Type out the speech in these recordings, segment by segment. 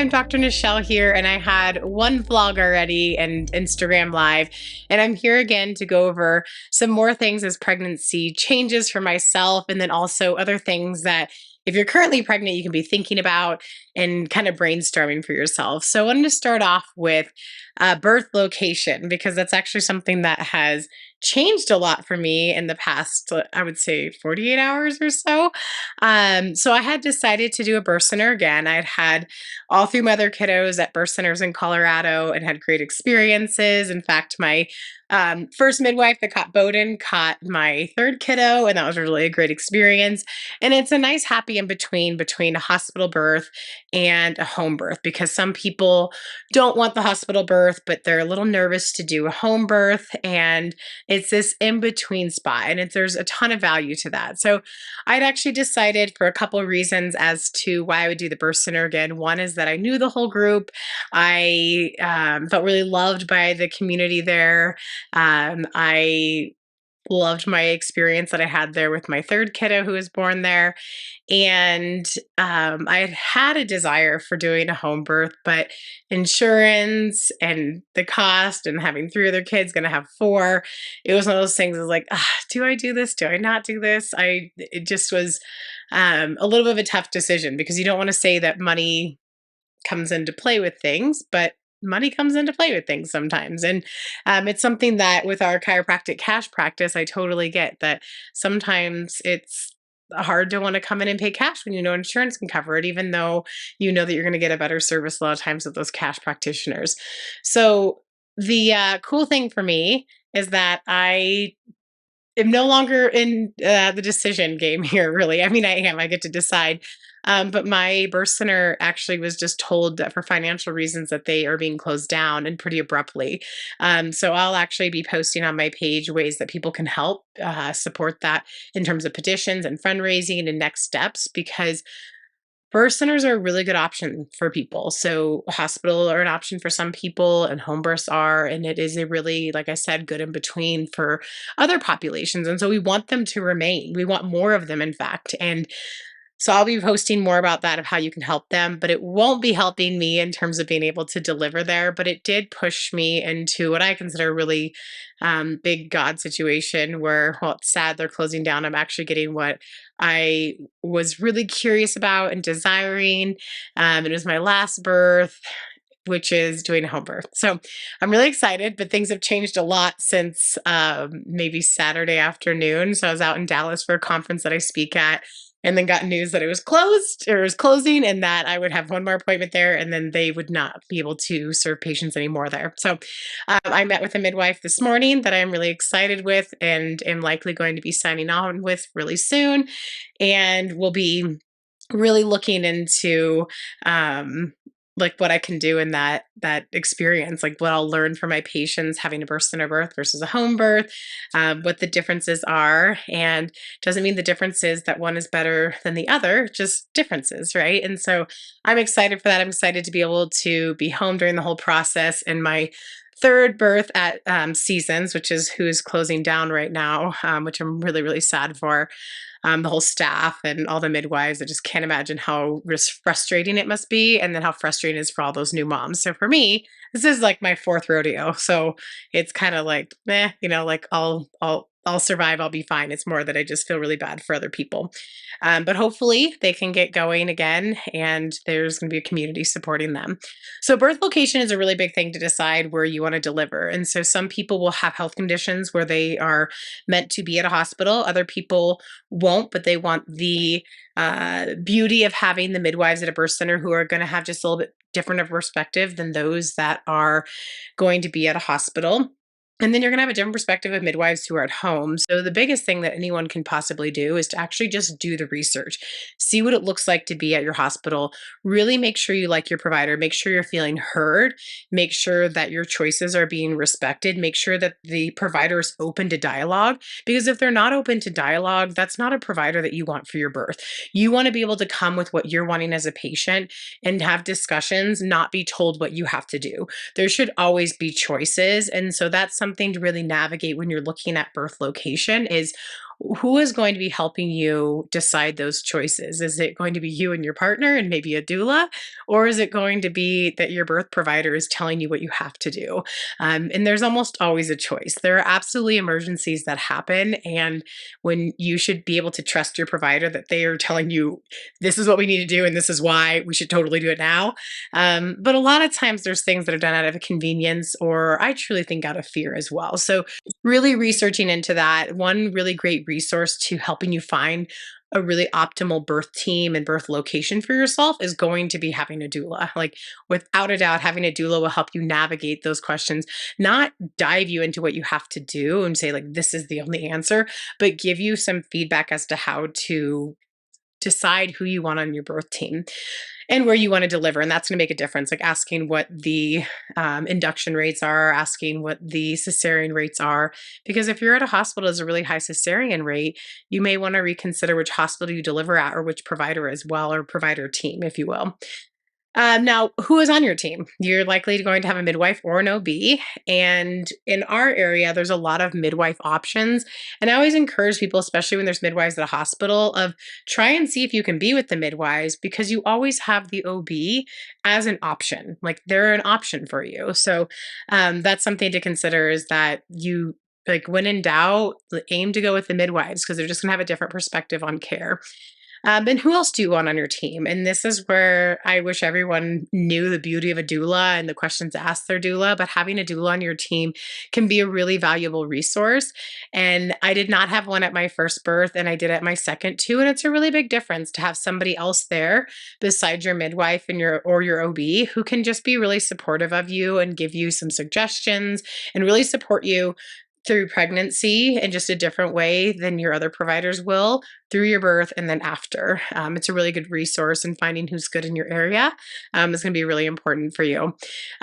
I'm Dr. Nichelle here, and I had one vlog already and Instagram Live, and I'm here again to go over some more things as pregnancy changes for myself, and then also other things that if you're currently pregnant, you can be thinking about and kind of brainstorming for yourself. So I wanted to start off with birth location, because that's actually something that has changed a lot for me in the past, I would say 48 hours or so. So I had decided to do a birth center again. I had all three of my other kiddos at birth centers in Colorado and had great experiences. In fact, my first midwife that caught Bowden caught my third kiddo, and that was really a great experience. And it's a nice happy in between a hospital birth and a home birth, because some people don't want the hospital birth, but they're a little nervous to do a home birth. And it's this in between spot, and there's a ton of value to that. So I'd actually decided for a couple of reasons as to why I would do the birth center again. One is that I knew the whole group. I felt really loved by the community there. I loved my experience that I had there with my third kiddo who was born there. And I had a desire for doing a home birth, but insurance and the cost and having three other kids, going to have four, it was one of those things. I was like, do I do this? Do I not do this? It just was a little bit of a tough decision, because you don't want to say that money comes into play with things, but money comes into play with things sometimes. And it's something that with our chiropractic cash practice, I totally get that sometimes it's hard to want to come in and pay cash when you know insurance can cover it, even though you know that you're going to get a better service a lot of times with those cash practitioners. So the cool thing for me is that I am no longer in the decision game here, really. I mean, I am. I get to decide. But my birth center actually was just told that for financial reasons that they are being closed down, and pretty abruptly. So I'll actually be posting on my page ways that people can help support that in terms of petitions and fundraising and next steps, because birth centers are a really good option for people. So hospital are an option for some people, and home births are, and it is a really, like I said, good in between for other populations. And so we want them to remain. We want more of them, in fact. And so I'll be posting more about that, of how you can help them, but it won't be helping me in terms of being able to deliver there. But it did push me into what I consider a really big God situation where, well, it's sad they're closing down. I'm actually getting what I was really curious about and desiring. It was my last birth, which is doing a home birth. So I'm really excited, but things have changed a lot since maybe Saturday afternoon. So I was out in Dallas for a conference that I speak at, and then got news that it was closed, or it was closing, and that I would have one more appointment there, and then they would not be able to serve patients anymore there. So I met with a midwife this morning that I'm really excited with, and am likely going to be signing on with really soon. And we'll be really looking into like what I can do in that experience, like what I'll learn from my patients having a birth center birth versus a home birth, what the differences are. And doesn't mean the difference is that one is better than the other, just differences, right? And so I'm excited for that. I'm excited to be able to be home during the whole process. And my third birth at Seasons, which is who is closing down right now, which I'm really, really sad for. The whole staff and all the midwives, I just can't imagine how frustrating it must be, and then how frustrating it is for all those new moms. So for me, this is like my fourth rodeo. So it's kind of like, like I'll survive. I'll be fine. It's more that I just feel really bad for other people. But hopefully they can get going again, and there's going to be a community supporting them. So birth location is a really big thing to decide where you want to deliver. And so some people will have health conditions where they are meant to be at a hospital. Other people won't, but they want the beauty of having the midwives at a birth center who are going to have just a little bit different of perspective than those that are going to be at a hospital. And then you're going to have a different perspective of midwives who are at home. So the biggest thing that anyone can possibly do is to actually just do the research. See what it looks like to be at your hospital. Really make sure you like your provider. Make sure you're feeling heard. Make sure that your choices are being respected. Make sure that the provider is open to dialogue. Because if they're not open to dialogue, that's not a provider that you want for your birth. You want to be able to come with what you're wanting as a patient and have discussions, not be told what you have to do. There should always be choices. And so that's something to really navigate when you're looking at birth location, is who is going to be helping you decide those choices? Is it going to be you and your partner and maybe a doula? Or is it going to be that your birth provider is telling you what you have to do? And there's almost always a choice. There are absolutely emergencies that happen. And when you should be able to trust your provider that they are telling you, this is what we need to do and this is why we should totally do it now. But a lot of times there's things that are done out of convenience or I truly think out of fear as well. So really researching into that, one really great resource to helping you find a really optimal birth team and birth location for yourself is going to be having a doula. Like, without a doubt, having a doula will help you navigate those questions, not dive you into what you have to do and say, like, this is the only answer, but give you some feedback as to how to decide who you want on your birth team and where you want to deliver. And that's going to make a difference. Like asking what the induction rates are, asking what the cesarean rates are. Because if you're at a hospital that's a really high cesarean rate, you may want to reconsider which hospital you deliver at or which provider as well, or provider team, if you will. Now, who is on your team? You're likely going to have a midwife or an OB. And in our area, there's a lot of midwife options. And I always encourage people, especially when there's midwives at a hospital, of try and see if you can be with the midwives because you always have the OB as an option. Like they're an option for you. So that's something to consider is that you like when in doubt, aim to go with the midwives because they're just going to have a different perspective on care. And who else do you want on your team? And this is where I wish everyone knew the beauty of a doula and the questions asked their doula, but having a doula on your team can be a really valuable resource. And I did not have one at my first birth, and I did at my second too. And it's a really big difference to have somebody else there besides your midwife and your OB who can just be really supportive of you and give you some suggestions and really support you through pregnancy in just a different way than your other providers will through your birth and then after. It's a really good resource, and finding who's good in your area is going to be really important for you.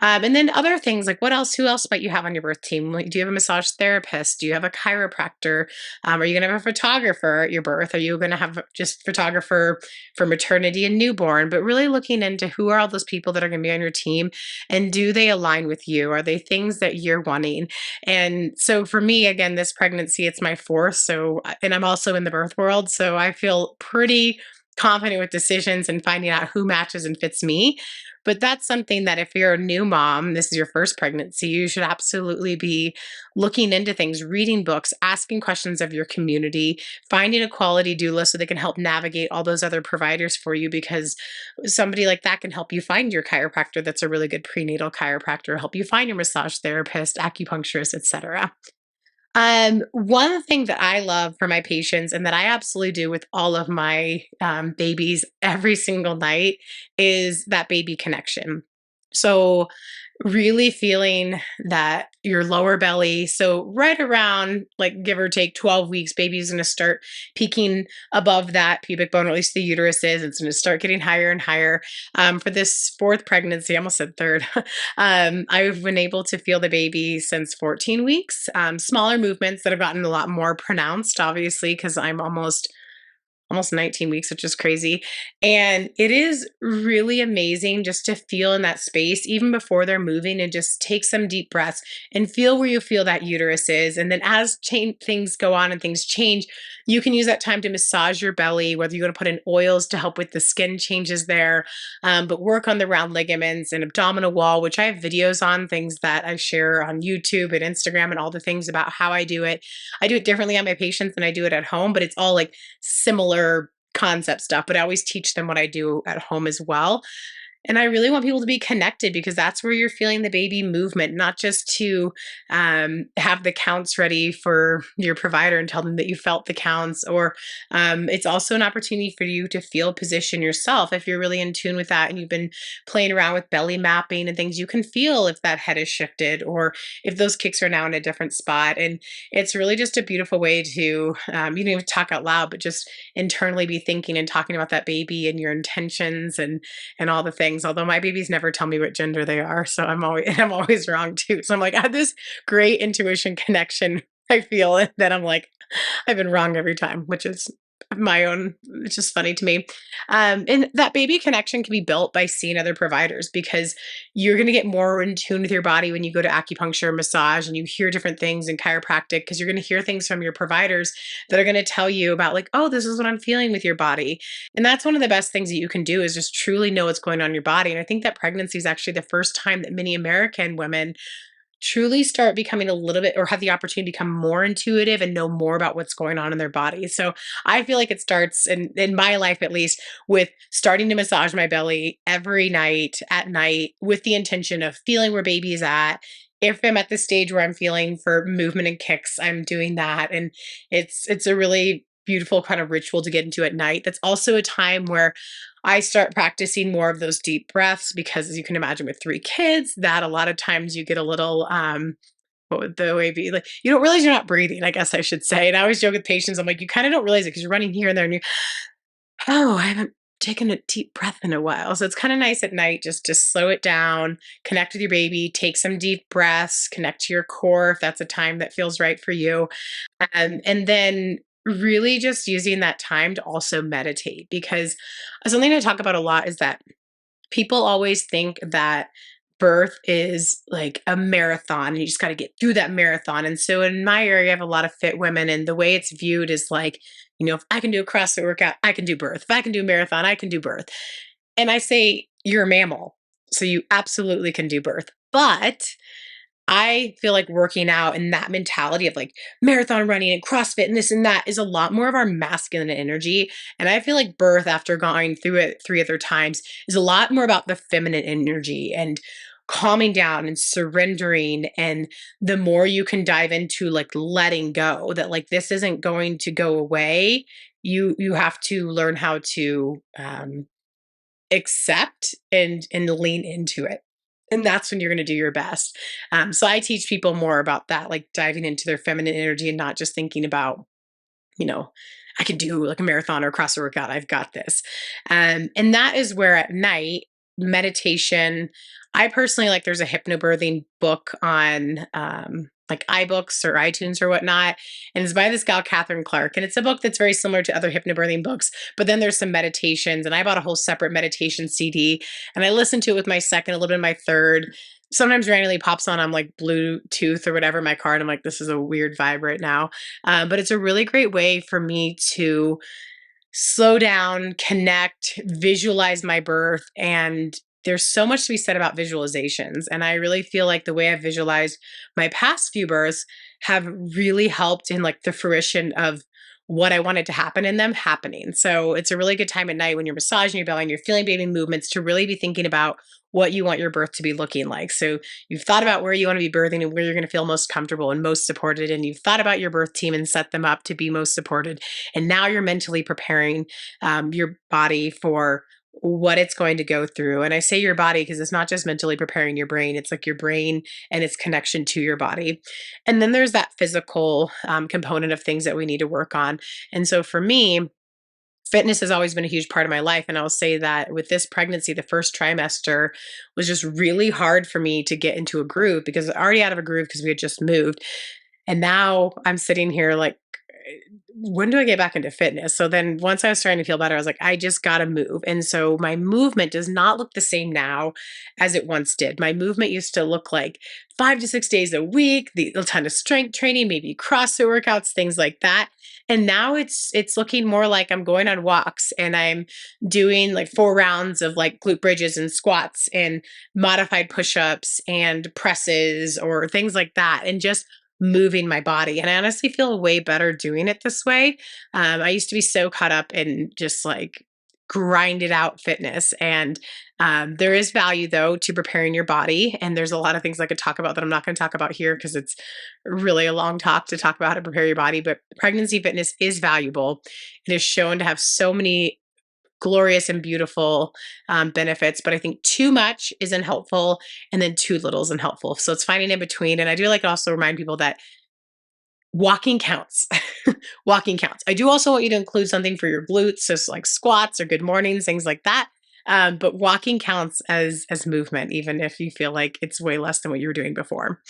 And then other things like who else might you have on your birth team? Like, do you have a massage therapist? Do you have a chiropractor? Are you going to have a photographer at your birth? Are you going to have just photographer for maternity and newborn? But really looking into who are all those people that are going to be on your team, and do they align with you? Are they things that you're wanting? And so for me, again, this pregnancy, it's my fourth. So, and I'm also in the birth world. So I feel pretty confident with decisions and finding out who matches and fits me. But that's something that if you're a new mom, this is your first pregnancy, you should absolutely be looking into things, reading books, asking questions of your community, finding a quality doula so they can help navigate all those other providers for you, because somebody like that can help you find your chiropractor that's a really good prenatal chiropractor, help you find your massage therapist, acupuncturist, etc. One thing that I love for my patients and that I absolutely do with all of my babies every single night is that baby connection. So really feeling that your lower belly, so right around like give or take 12 weeks, baby is going to start peaking above that pubic bone, or at least the uterus is. It's going to start getting higher and higher. For this fourth pregnancy, I almost said third, I've been able to feel the baby since 14 weeks. Smaller movements that have gotten a lot more pronounced, obviously, because I'm almost 19 weeks, which is crazy. And it is really amazing just to feel in that space, even before they're moving, and just take some deep breaths and feel where you feel that uterus is. And then as things go on and things change, you can use that time to massage your belly, whether you're going to put in oils to help with the skin changes there, but work on the round ligaments and abdominal wall, which I have videos on, things that I share on YouTube and Instagram and all the things about how I do it. I do it differently on my patients than I do it at home, but it's all like similar concept stuff, but I always teach them what I do at home as well. And I really want people to be connected because that's where you're feeling the baby movement, not just to have the counts ready for your provider and tell them that you felt the counts, or it's also an opportunity for you to feel position yourself. If you're really in tune with that and you've been playing around with belly mapping and things, you can feel if that head is shifted or if those kicks are now in a different spot. And it's really just a beautiful way to, you don't even talk out loud, but just internally be thinking and talking about that baby and your intentions and all the things. Although my babies never tell me what gender they are, so I'm always wrong too. So I'm like, I have this great intuition connection. I feel it that I'm like, I've been wrong every time, which is my own, it's just funny to me. And that baby connection can be built by seeing other providers because you're going to get more in tune with your body when you go to acupuncture, massage, and you hear different things in chiropractic because you're going to hear things from your providers that are going to tell you about, like, oh, this is what I'm feeling with your body. And that's one of the best things that you can do is just truly know what's going on in your body. And I think that pregnancy is actually the first time that many American women truly start becoming a little bit or have the opportunity to become more intuitive and know more about what's going on in their body. So I feel like it starts in my life, at least, with starting to massage my belly every night at night with the intention of feeling where baby is at. If I'm at the stage where I'm feeling for movement and kicks, I'm doing that. And it's a really beautiful kind of ritual to get into at night. That's also a time where I start practicing more of those deep breaths because, as you can imagine, with 3 kids, that a lot of times you get a little, what would the way be like, you don't realize you're not breathing, I guess I should say. And I always joke with patients, I'm like, you kind of don't realize it because you're running here and there and you're, oh, I haven't taken a deep breath in a while. So it's kind of nice at night just to slow it down, connect with your baby, take some deep breaths, connect to your core if that's a time that feels right for you. And then really just using that time to also meditate because something I talk about a lot is that people always think that birth is like a marathon and you just got to get through that marathon. And so in my area, I have a lot of fit women, and the way it's viewed is like, if I can do a CrossFit workout, I can do birth. If I can do a marathon, I can do birth. And I say, you're a mammal, so you absolutely can do birth. But I feel like working out and that mentality of like marathon running and CrossFit and this and that is a lot more of our masculine energy. And I feel like birth, after going through it 3 other times, is a lot more about the feminine energy and calming down and surrendering. And the more you can dive into like letting go, that like this isn't going to go away. You have to learn how to accept and lean into it. And that's when you're going to do your best. So I teach people more about that, like diving into their feminine energy and not just thinking about, you know, I can do like a marathon or a CrossFit workout. I've got this. And that is where at night, meditation, I personally like there's a hypnobirthing book on like iBooks or iTunes or whatnot. And it's by this gal, Catherine Clark. And it's a book that's very similar to other hypnobirthing books. But then there's some meditations. And I bought a whole separate meditation CD. And I listened to it with my second, a little bit of my third. Sometimes randomly pops on like Bluetooth or whatever in my car. And I'm like, this is a weird vibe right now. But it's a really great way for me to slow down, connect, visualize my birth. And there's so much to be said about visualizations. And I really feel like the way I've visualized my past few births have really helped in like the fruition of what I wanted to happen in them happening. So it's a really good time at night when you're massaging your belly and you're feeling baby movements to really be thinking about what you want your birth to be looking like. So you've thought about where you want to be birthing and where you're going to feel most comfortable and most supported. And you've thought about your birth team and set them up to be most supported. And now you're mentally preparing your body for what it's going to go through. And I say your body because it's not just mentally preparing your brain, it's like your brain and its connection to your body. And then there's that physical component of things that we need to work on. And so for me, fitness has always been a huge part of my life. And I'll say that with this pregnancy, the first trimester was just really hard for me to get into a groove because I was already out of a groove because we had just moved. And now I'm sitting here like, when do I get back into fitness? So then once I was starting to feel better, I was like, I just got to move. And so my movement does not look the same now as it once did. My movement used to look like 5 to 6 days a week, a ton of strength training, maybe CrossFit workouts, things like that. And now it's looking more like I'm going on walks and I'm doing like 4 rounds of like glute bridges and squats and modified push-ups and presses or things like that. And just moving my body. And I honestly feel way better doing it this way. I used to be so caught up in just like grinded out fitness. And there is value though to preparing your body. And there's a lot of things I could talk about that I'm not going to talk about here because it's really a long talk to talk about how to prepare your body. But pregnancy fitness is valuable. It is shown to have so many glorious and beautiful benefits, but I think too much is unhelpful and then too little is unhelpful. So it's finding in between. And I do like to also remind people that walking counts. Walking counts. I do also want you to include something for your glutes, so like squats or good mornings, things like that. But walking counts as movement, even if you feel like it's way less than what you were doing before.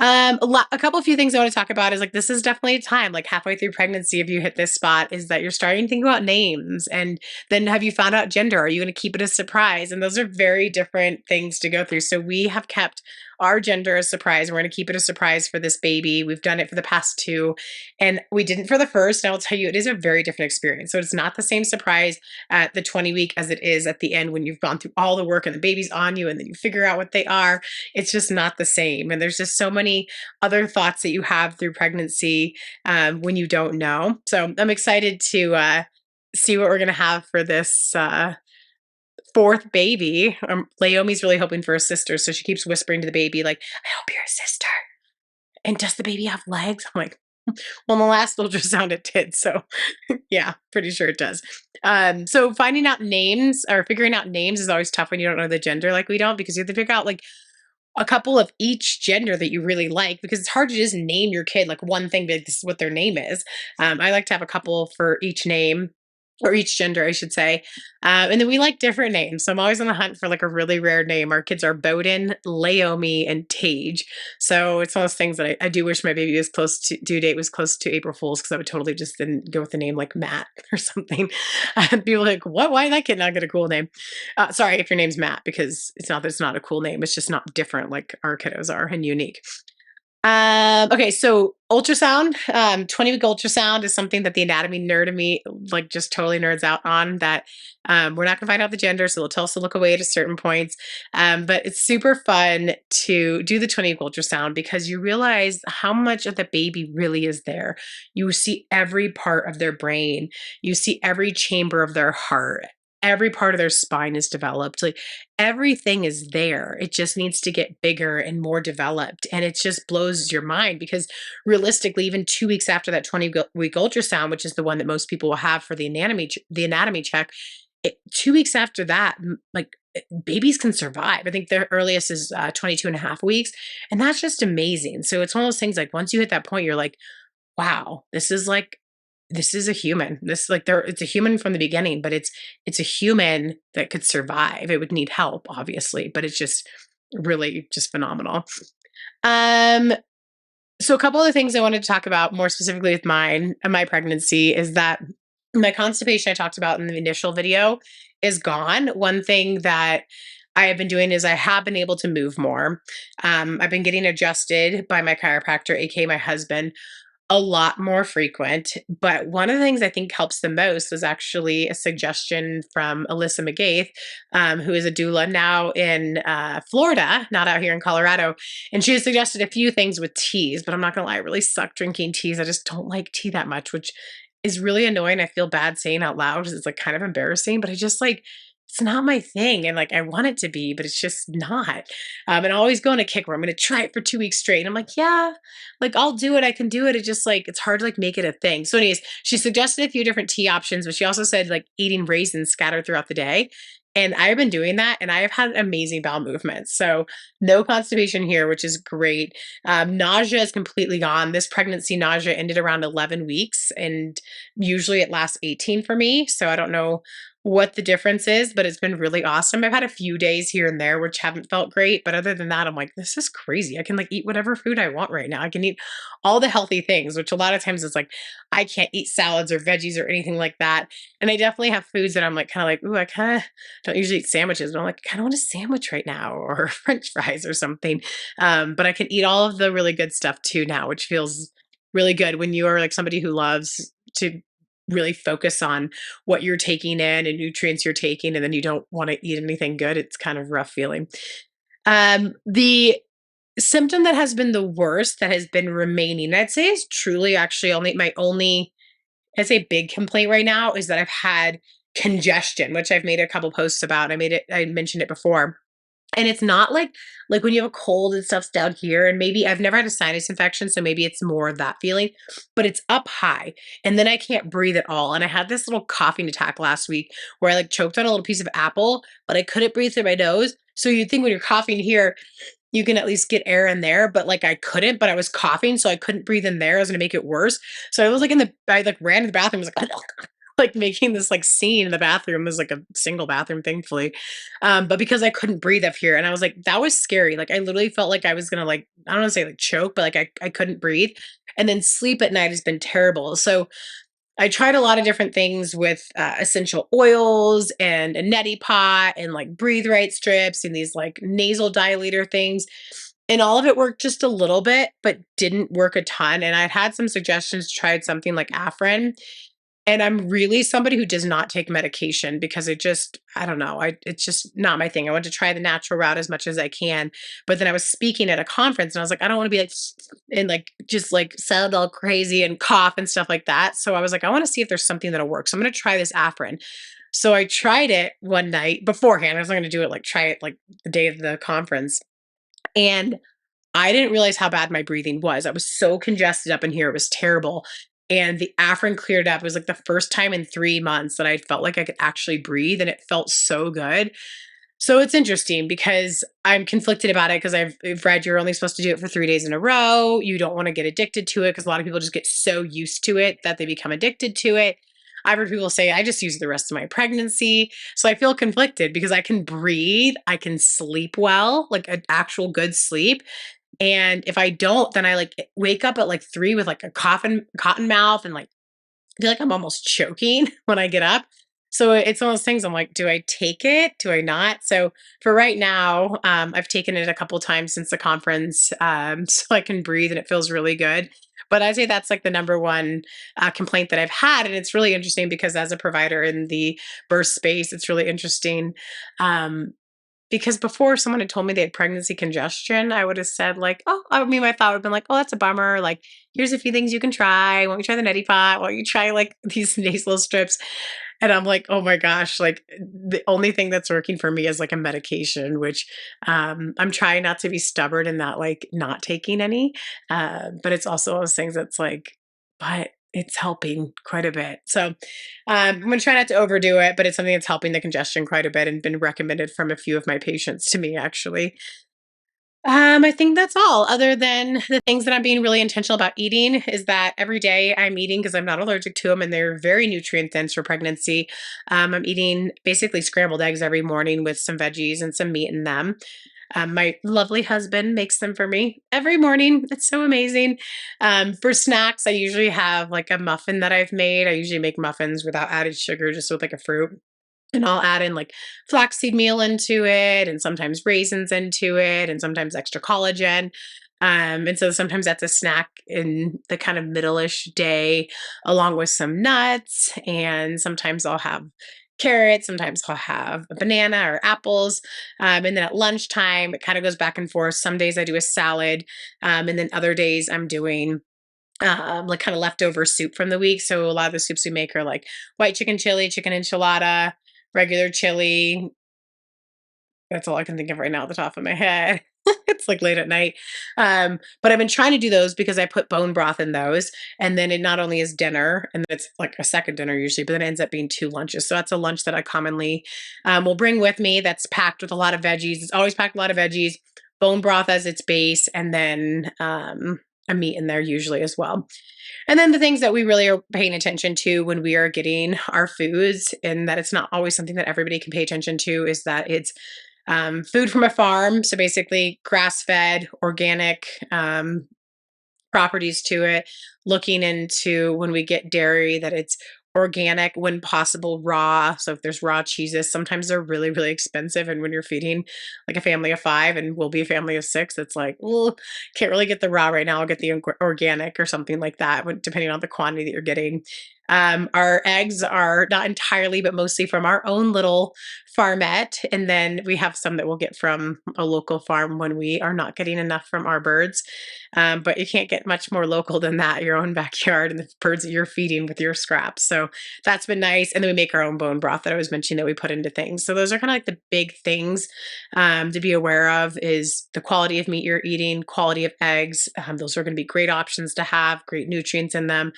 A couple few things I want to talk about is like this is definitely a time, like halfway through pregnancy, if you hit this spot, is that you're starting to think about names. And then have you found out gender? Are you going to keep it a surprise? And those are very different things to go through. So we have kept our gender a surprise. We're going to keep it a surprise for this baby. We've done it for the past two, and we didn't for the first. And I will tell you, it is a very different experience. So it's not the same surprise at the 20-week as it is at the end when you've gone through all the work and the baby's on you and then you figure out what they are. It's just not the same. And there's just so many other thoughts that you have through pregnancy when you don't know. So I'm excited to see what we're going to have for this fourth baby. Laomi's really hoping for a sister. So she keeps whispering to the baby, like, I hope you're a sister. And does the baby have legs? I'm like, well, in the last ultrasound it did. So yeah, pretty sure it does. So finding out names or figuring out names is always tough when you don't know the gender like we don't, because you have to figure out like a couple of each gender that you really like, because it's hard to just name your kid like one thing, but this is what their name is. I like to have a couple for each name, or each gender, I should say. And then we like different names. So I'm always on the hunt for like a really rare name. Our kids are Bowden, Laomi, and Tage. So it's one of those things that I do wish my baby was close to due date was close to April Fool's, because I would totally just then go with a name like Matt or something. And people are like, what? Why did that kid not get a cool name? Sorry if your name's Matt, because it's not that it's not a cool name. It's just not different like our kiddos are and unique. Okay, so ultrasound, 20-week ultrasound is something that the anatomy nerd in me like just totally nerds out on. That we're not gonna find out the gender, so they'll tell us to look away at certain points. But it's super fun to do the 20-week ultrasound because you realize how much of the baby really is there. You see every part of their brain, you see every chamber of their heart. Every part of their spine is developed. Like everything is there. It just needs to get bigger and more developed. And it just blows your mind because realistically, even 2 weeks after that 20-week ultrasound, which is the one that most people will have for the anatomy check, 2 weeks after that, like babies can survive. I think their earliest is 22 and a half weeks. And that's just amazing. So it's one of those things like once you hit that point, you're like, wow, this is a human. It's a human from the beginning, but it's a human that could survive. It would need help, obviously, but it's just really just phenomenal. So a couple of the things I wanted to talk about more specifically with my pregnancy is that my constipation I talked about in the initial video is gone. One thing that I have been doing is I have been able to move more. I've been getting adjusted by my chiropractor, aka my husband, a lot more frequent. But one of the things I think helps the most was actually a suggestion from Alyssa McGaith, who is a doula now in Florida, not out here in Colorado. And she has suggested a few things with teas, but I'm not going to lie, I really suck drinking teas. I just don't like tea that much, which is really annoying. I feel bad saying out loud because it's like kind of embarrassing, but I just like, it's not my thing. And like, I want it to be, but it's just not. And I always go on a kick where I'm going to try it for 2 weeks straight. And I'm like, yeah, like I'll do it. I can do it. It's just like, it's hard to like make it a thing. So anyways, she suggested a few different tea options, but she also said like eating raisins scattered throughout the day. And I've been doing that and I have had amazing bowel movements. So no constipation here, which is great. Nausea is completely gone. This pregnancy nausea ended around 11 weeks and usually it lasts 18 for me. So I don't know what the difference is, but it's been really awesome. I've had a few days here and there which haven't felt great, but other than that, I'm like, this is crazy. I can like eat whatever food I want right now. I can eat all the healthy things, which a lot of times it's like, I can't eat salads or veggies or anything like that. And I definitely have foods that I'm like, kind of like, ooh, I kind of don't usually eat sandwiches, but I'm like, I kind of want a sandwich right now or French fries or something. But I can eat all of the really good stuff too now, which feels really good when you are like somebody who loves to really focus on what you're taking in and nutrients you're taking, and then you don't want to eat anything good. It's kind of rough feeling. The symptom that has been the worst that has been remaining, I'd say is truly actually I'd say big complaint right now is that I've had congestion, which I've made a couple posts about. I mentioned it before. And it's not like when you have a cold and stuff's down here, and maybe I've never had a sinus infection, so maybe it's more of that feeling, but it's up high. And then I can't breathe at all. And I had this little coughing attack last week where I like choked on a little piece of apple, but I couldn't breathe through my nose. So you'd think when you're coughing here, you can at least get air in there, but like I couldn't, but I was coughing, so I couldn't breathe in there. I was gonna make it worse. So I was like I like ran to the bathroom, was like, like making this like scene in the bathroom. It was like a single bathroom, thankfully. But because I couldn't breathe up here, and I was like, that was scary. Like I literally felt like I was gonna like, I don't want to say like choke, but like I couldn't breathe. And then sleep at night has been terrible. So I tried a lot of different things with essential oils and a neti pot and like breathe right strips and these like nasal dilator things. And all of it worked just a little bit, but didn't work a ton. And I'd had some suggestions to try something like Afrin. And I'm really somebody who does not take medication because it just, I don't know, it's just not my thing. I want to try the natural route as much as I can. But then I was speaking at a conference and I was like, I don't want to be like, and like, just like sound all crazy and cough and stuff like that. So I was like, I want to see if there's something that'll work. So I'm going to try this Afrin. So I tried it one night beforehand. I was not going to do it like, try it like the day of the conference. And I didn't realize how bad my breathing was. I was so congested up in here. It was terrible. And the Afrin cleared up. It was like the first time in 3 months that I felt like I could actually breathe, and it felt so good. So it's interesting because I'm conflicted about it because I've read you're only supposed to do it for 3 days in a row. You don't want to get addicted to it because a lot of people just get so used to it that they become addicted to it. I've heard people say, I just use the rest of my pregnancy. So I feel conflicted because I can breathe, I can sleep well, like an actual good sleep. And if I don't, then I like wake up at like 3 with like a cotton mouth and like feel like I'm almost choking when I get up. So it's one of those things I'm like, do I take it? Do I not? So for right now, I've taken it a couple times since the conference, so I can breathe and it feels really good. But I'd say that's like the number one complaint that I've had. And it's really interesting because as a provider in the birth space, it's really interesting. Um, because before someone had told me they had pregnancy congestion, I would have said like, oh, I mean, my thought would have been like, oh, that's a bummer. Like, here's a few things you can try. Why don't you try the neti pot? Why don't you try like these nasal strips? And I'm like, oh my gosh, like the only thing that's working for me is like a medication, which I'm trying not to be stubborn and not like not taking any. But it's also one of those things that's like, but it's helping quite a bit. So I'm going to try not to overdo it, but it's something that's helping the congestion quite a bit and been recommended from a few of my patients to me, actually. I think that's all. Other than the things that I'm being really intentional about eating, is that every day I'm eating because I'm not allergic to them and they're very nutrient dense for pregnancy. I'm eating basically scrambled eggs every morning with some veggies and some meat in them. My lovely husband makes them for me every morning. It's so amazing. For snacks, I usually have like a muffin that I've made. I usually make muffins without added sugar, just with like a fruit. And I'll add in like flaxseed meal into it, and sometimes raisins into it, and sometimes extra collagen. And so sometimes that's a snack in the kind of middle-ish day, along with some nuts. And sometimes I'll have carrots, sometimes I'll have a banana or apples. And then at lunchtime, it kind of goes back and forth. Some days I do a salad, and then other days I'm doing like kind of leftover soup from the week. So a lot of the soups we make are like white chicken chili, chicken enchilada, regular chili. That's all I can think of right now at the top of my head. It's like late at night. But I've been trying to do those because I put bone broth in those. And then it not only is dinner, and it's like a second dinner usually, but then it ends up being 2 lunches. So that's a lunch that I commonly will bring with me that's packed with a lot of veggies. It's always packed with a lot of veggies, bone broth as its base, and then a meat in there usually as well. And then the things that we really are paying attention to when we are getting our foods, and that it's not always something that everybody can pay attention to, is that it's food from a farm. So basically grass fed, organic properties to it, looking into when we get dairy that it's organic, when possible raw. So if there's raw cheeses, sometimes they're really, really expensive. And when you're feeding like a family of 5 and we'll be a family of 6, it's like, well, can't really get the raw right now. I'll get the organic or something like that, depending on the quantity that you're getting. Our eggs are not entirely, but mostly from our own little farmette. And then we have some that we'll get from a local farm when we are not getting enough from our birds. But you can't get much more local than that, your own backyard and the birds that you're feeding with your scraps. So that's been nice. And then we make our own bone broth that I was mentioning that we put into things. So those are kind of like the big things to be aware of, is the quality of meat you're eating, quality of eggs. Those are going to be great options to have, great nutrients in them.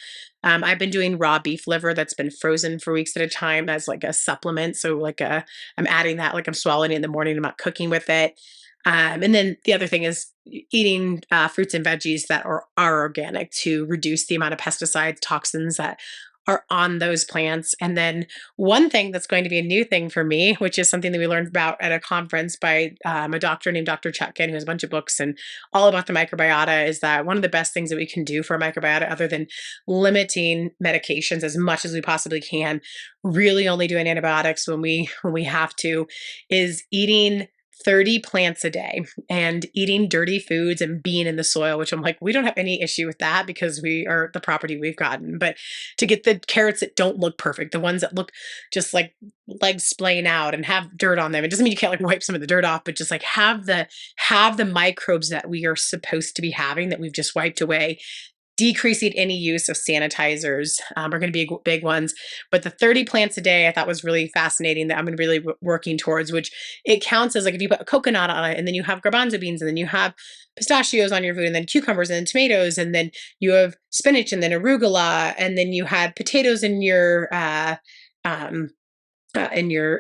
I've been doing raw beef liver that's been frozen for weeks at a time as like a supplement. So I'm adding that, like I'm swallowing it in the morning. I'm not cooking with it. And then the other thing is eating fruits and veggies that are organic to reduce the amount of pesticides, toxins that are on those plants. And then one thing that's going to be a new thing for me, which is something that we learned about at a conference by a doctor named Dr. Chutkin, who has a bunch of books and all about the microbiota, is that one of the best things that we can do for a microbiota, other than limiting medications as much as we possibly can, really only doing antibiotics when we have to, is eating 30 plants a day and eating dirty foods and being in the soil, which I'm like, we don't have any issue with that because we are the property we've gotten. But to get the carrots that don't look perfect, the ones that look just like legs splaying out and have dirt on them, it doesn't mean you can't like wipe some of the dirt off, but just like have the microbes that we are supposed to be having that we've just wiped away. Decreasing any use of sanitizers are going to be big ones. But the 30 plants a day I thought was really fascinating that I'm going to really working towards, which it counts as like if you put a coconut on it and then you have garbanzo beans and then you have pistachios on your food and then cucumbers and then tomatoes and then you have spinach and then arugula and then you had potatoes in your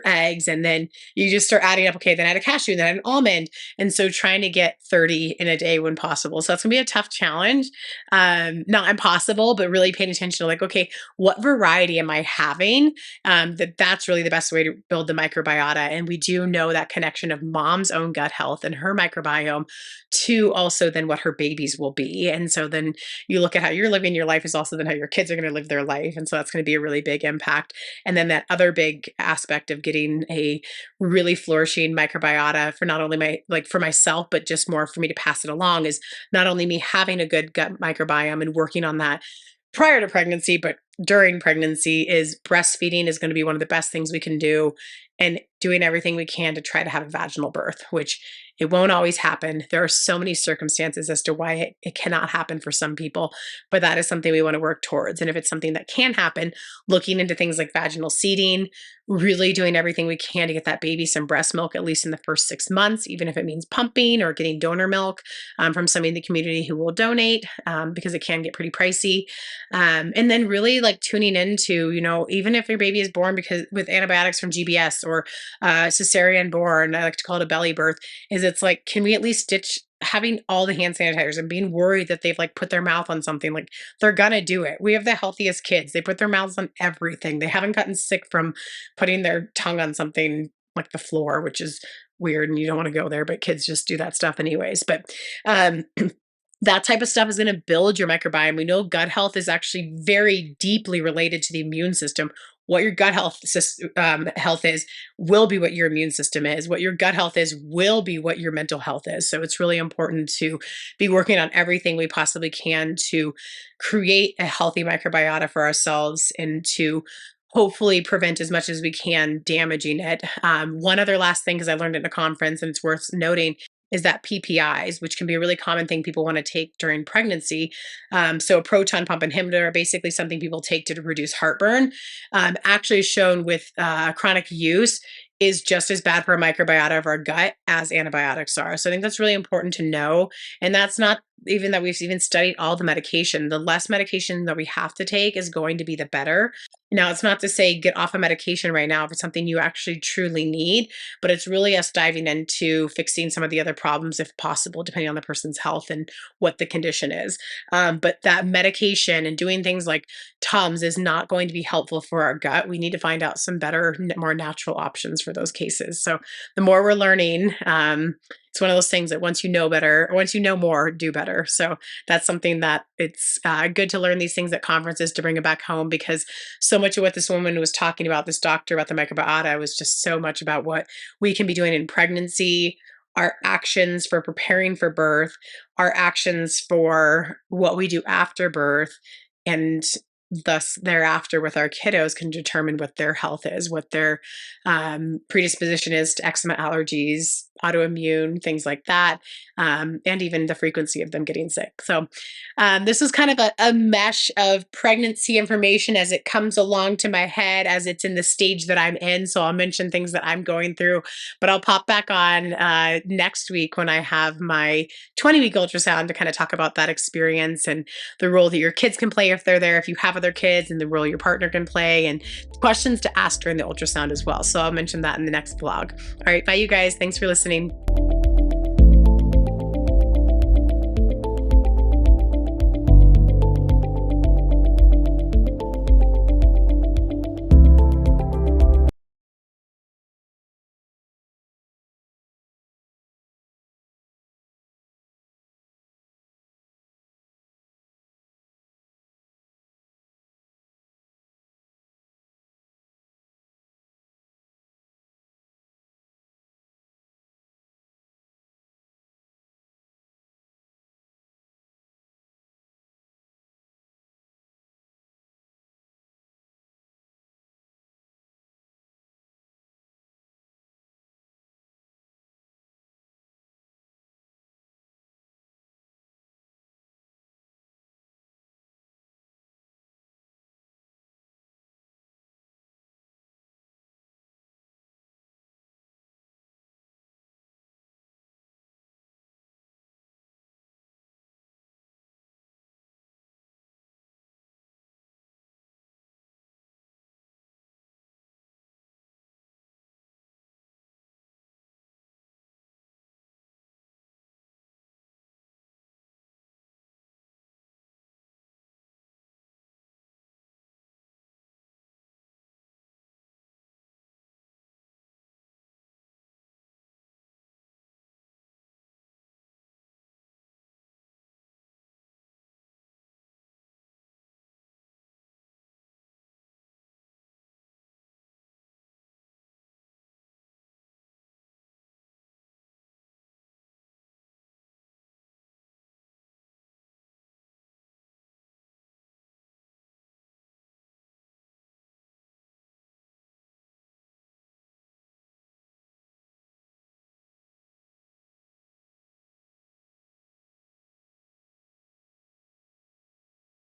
eggs, and then you just start adding up. Okay, then I had a cashew, then I had an almond, and so trying to get 30 in a day when possible. So that's gonna be a tough challenge, not impossible, but really paying attention to like, okay, what variety am I having? That's really the best way to build the microbiota. And we do know that connection of mom's own gut health and her microbiome to also then what her babies will be. And so then you look at how you're living your life is also then how your kids are going to live their life, and so that's going to be a really big impact. And then that other big aspect of getting a really flourishing microbiota for not only for myself, but just more for me to pass it along, is not only me having a good gut microbiome and working on that prior to pregnancy, but during pregnancy, is breastfeeding is going to be one of the best things we can do, and doing everything we can to try to have a vaginal birth, which it won't always happen. There are so many circumstances as to why it cannot happen for some people, but that is something we want to work towards. And if it's something that can happen, looking into things like vaginal seeding, really doing everything we can to get that baby some breast milk, at least in the first 6 months, even if it means pumping or getting donor milk from somebody in the community who will donate, because it can get pretty pricey. And then really like tuning into, even if your baby is born because with antibiotics from GBS or cesarean born, I like to call it a belly birth, is it's like, can we at least stitch having all the hand sanitizers and being worried that they've like put their mouth on something, like they're gonna do it. We have the healthiest kids. They put their mouths on everything. They haven't gotten sick from putting their tongue on something like the floor, which is weird and you don't want to go there, but kids just do that stuff anyways. But that type of stuff is going to build your microbiome. We know gut health is actually very deeply related to the immune system. What your gut health is will be what your immune system is. What your gut health is will be what your mental health is. So it's really important to be working on everything we possibly can to create a healthy microbiota for ourselves and to hopefully prevent as much as we can damaging it. One other last thing, because I learned at a conference and it's worth noting, is that PPIs, which can be a really common thing people want to take during pregnancy. So a proton pump inhibitor are basically something people take to reduce heartburn, actually shown with chronic use is just as bad for a microbiota of our gut as antibiotics are. So I think that's really important to know. And that's not even that we've even studied all the medication. The less medication that we have to take is going to be the better. Now, it's not to say get off a medication right now for something you actually truly need, but it's really us diving into fixing some of the other problems if possible, depending on the person's health and what the condition is. But that medication and doing things like Tums is not going to be helpful for our gut. We need to find out some better, more natural options for those cases. So the more we're learning, it's one of those things that once you know better, or once you know more, do better. So that's something that it's good to learn these things at conferences to bring it back home, because so much of what this woman was talking about, this doctor about the microbiota, was just so much about what we can be doing in pregnancy, our actions for preparing for birth, our actions for what we do after birth, and thus thereafter with our kiddos can determine what their health is, what their predisposition is to eczema, allergies, autoimmune, things like that, and even the frequency of them getting sick. So this is kind of a mesh of pregnancy information as it comes along to my head, as it's in the stage that I'm in. So I'll mention things that I'm going through, but I'll pop back on next week when I have my 20-week ultrasound to kind of talk about that experience and the role that your kids can play if they're there, if you have other kids, and the role your partner can play, and questions to ask during the ultrasound as well. So I'll mention that in the next vlog. All right, bye you guys. Thanks for listening.